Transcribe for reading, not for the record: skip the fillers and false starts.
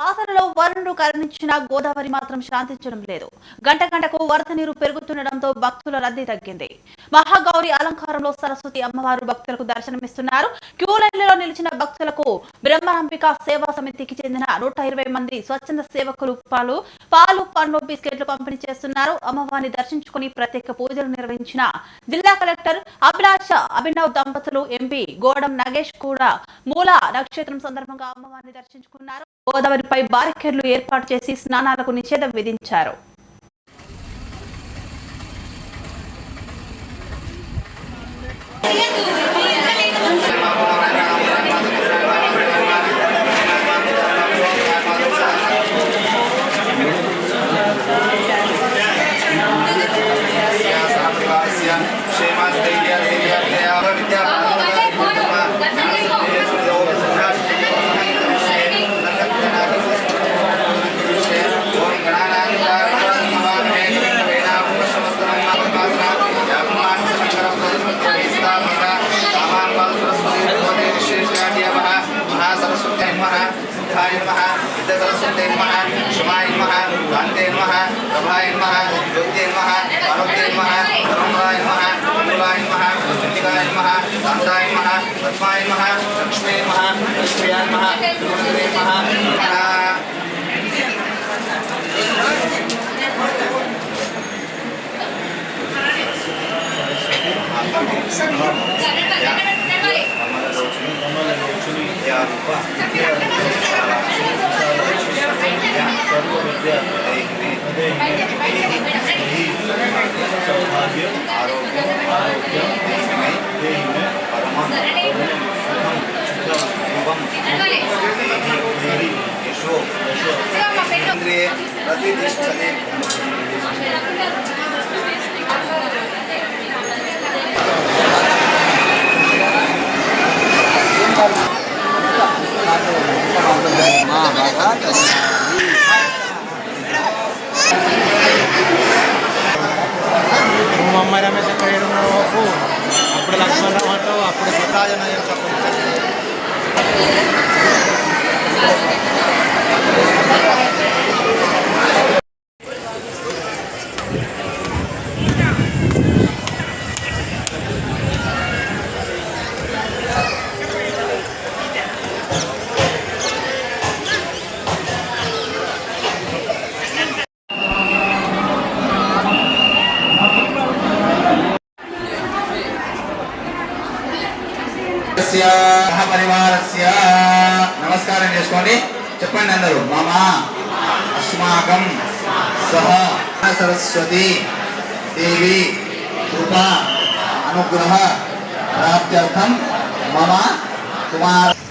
వాసనలో వరుణుడు కరుణించిన గోదావరి మాత్రం శాంతించడం లేదు. గంట గంటకు వరద నీరు పెరుగుతుండటంతో భక్తుల రద్దీ తగ్గింది. మహాగౌరి అలంకారంలో సరస్వతి అమ్మవారు భక్తులకు దర్శనమిస్తున్నారు. క్యూ లైన్లలో నిలిచిన భక్తులకు బ్రహ్మరంబిక సేవా సమితికి చెందిన 120 మంది స్వచ్ఛంద సేవకులు పాలు, పండ్లు, బిస్కెట్లు పంపిణీ చేస్తున్నారు. అమ్మవారిని దర్శించుకుని ప్రత్యేక పూజలు నిర్వహించిన జిల్లా కలెక్టర్ అభినవ్ దంపతులు, ఎంపీ గోడం నగేష్ కూడా మూల నక్షత్రం సందర్భంగా అమ్మవారిని దర్శించుకున్నారు. గోదావరిపై బారికేడ్లు ఏర్పాటు చేసి స్నానాలకు నిషేధం విధించారు. सिद्धाय नमः सिद्धसरस्वते नमः शुमाय नमः कान्ते नमः प्रभाय नमः ज्योते नमः आरोग्ये नमः धर्माय नमः मंगलाय नमः चंडिकाय नमः कान्ताय नमः पद्माय नमः लक्ष्मी नमः लक्ष्म्याय नमः गुरुदेवे नमः हमारे में से कई लोगों अपने लक्ष्मण राव अपने स्वराजन परिवारस्य नमस्कार చేసుకోండి చెప్పండి అందరూ మమ అస్మాకం సహ సరస్వతి దేవి కృపా అనుగ్రహ ప్రాప్త్యర్థం మమ కుమార్